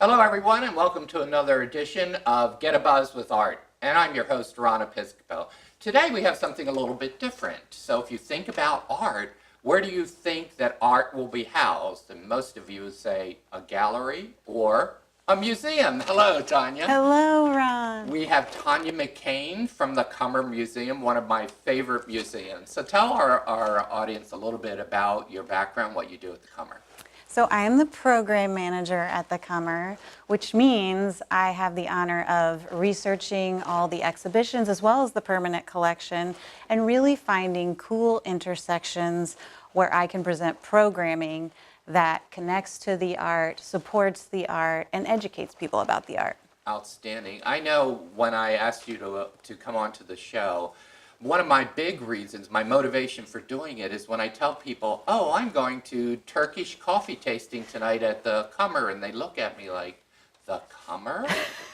Hello, everyone, and welcome to another edition of Get a Buzz with Art. And I'm your host, Ron Episcopo. Today we have something a little bit different. So if you think about art, where do you think that art will be housed? And most of you say a gallery or a museum. Hello, Tonya. Hello, Ron. We have Tonya McCain from the Cummer Museum, one of my favorite museums. So tell our audience a little bit about your background, what you do at the Cummer. So I am the program manager at the Cummer, which means I have the honor of researching all the exhibitions as well as the permanent collection and really finding cool intersections where I can present programming that connects to the art, supports the art, and educates people about the art. Outstanding. I know when I asked you to come on to the show, one of my big reasons, my motivation for doing it is when I tell people, oh, I'm going to Turkish coffee tasting tonight at the Cummer, and they look at me like, the Cummer?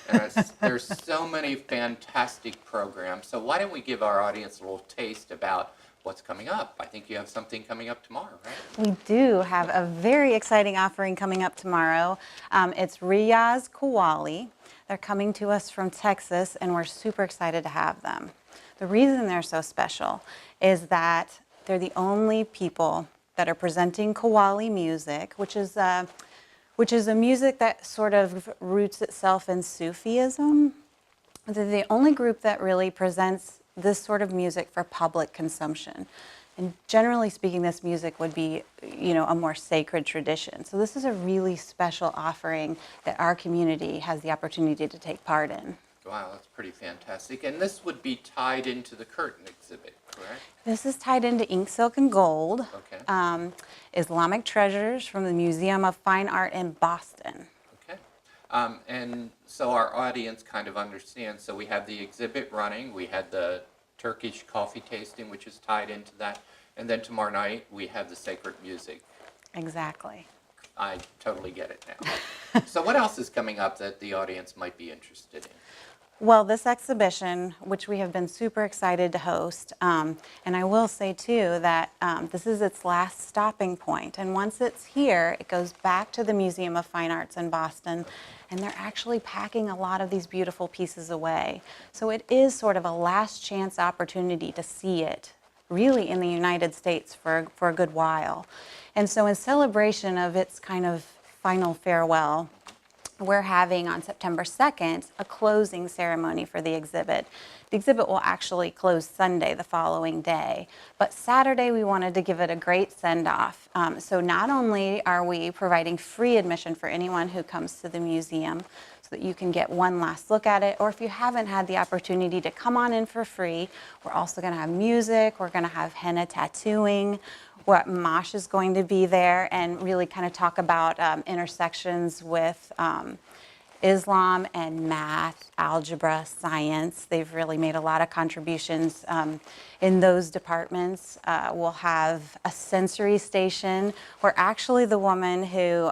And there's so many fantastic programs. So why don't we give our audience a little taste about what's coming up? I think you have something coming up tomorrow, right? We do have a very exciting offering coming up tomorrow. It's Riaz Kowali. They're coming to us from Texas, and we're super excited to have them. The reason they're so special is that they're the only people that are presenting Kowali music, which is a music that sort of roots itself in Sufism. They're the only group that really presents this sort of music for public consumption. And generally speaking, this music would be, a more sacred tradition. So this is a really special offering that our community has the opportunity to take part in. Wow, that's pretty fantastic. And this would be tied into the curtain exhibit, correct? This is tied into Ink, Silk, and Gold, Okay. Islamic treasures from the Museum of Fine Art in Boston. Okay. And so our audience kind of understands. So we have the exhibit running. We had the Turkish coffee tasting, which is tied into that. And then tomorrow night, we have the sacred music. Exactly. I totally get it now. So what else is coming up that the audience might be interested in? Well, this exhibition, which we have been super excited to host, and I will say too that this is its last stopping point. And once it's here, it goes back to the Museum of Fine Arts in Boston, and they're actually packing a lot of these beautiful pieces away. So it is sort of a last chance opportunity to see it, really in the United States for a good while. And so in celebration of its kind of final farewell, we're having on September 2nd a closing ceremony for the exhibit. The exhibit will actually close Sunday, the following day, but Saturday we wanted to give it a great send-off. So not only are we providing free admission for anyone who comes to the museum so that you can get one last look at it, or if you haven't had the opportunity to come on in for free, we're also going to have music, we're going to have henna tattooing, Mosh is going to be there and really kind of talk about intersections with Islam and math, algebra, science. They've really made a lot of contributions in those departments. We'll have a sensory station where actually the woman who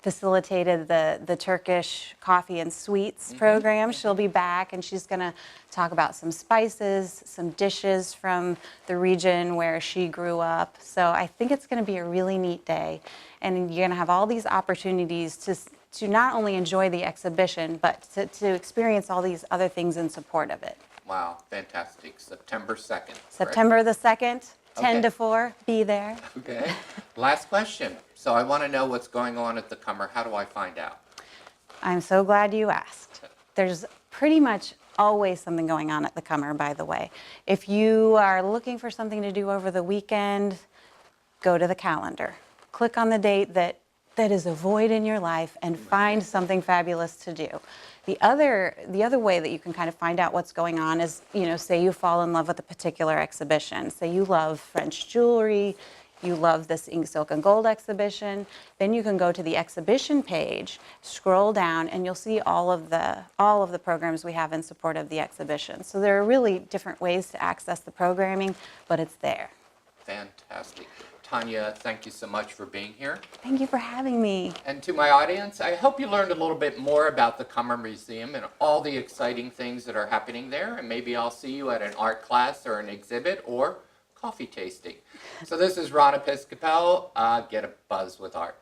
facilitated the Turkish coffee and sweets program, she'll be back and she's going to talk about some spices, some dishes from the region where she grew up. So I think it's going to be a really neat day. And you're going to have all these opportunities to not only enjoy the exhibition, but to experience all these other things in support of it. Wow, fantastic. September 2nd. September the 2nd, 10 Okay. to 4, be there. Okay. Last question. So I want to know what's going on at the Cummer. How do I find out? I'm so glad you asked. There's pretty much always something going on at the Cummer, by the way. If you are looking for something to do over the weekend, go to the calendar. Click on the date that is a void in your life and find something fabulous to do. The other way that you can kind of find out what's going on is, say you fall in love with a particular exhibition. Say you love French jewelry, you love this Ink, Silk, and Gold exhibition, then you can go to the exhibition page, scroll down, and you'll see all of the programs we have in support of the exhibition. So there are really different ways to access the programming, but it's there. Fantastic. Tonya, thank you so much for being here. Thank you for having me. And to my audience, I hope you learned a little bit more about the Cummer Museum and all the exciting things that are happening there. And maybe I'll see you at an art class or an exhibit or coffee tasting. So this is Ron Episcopo. Get a buzz with art.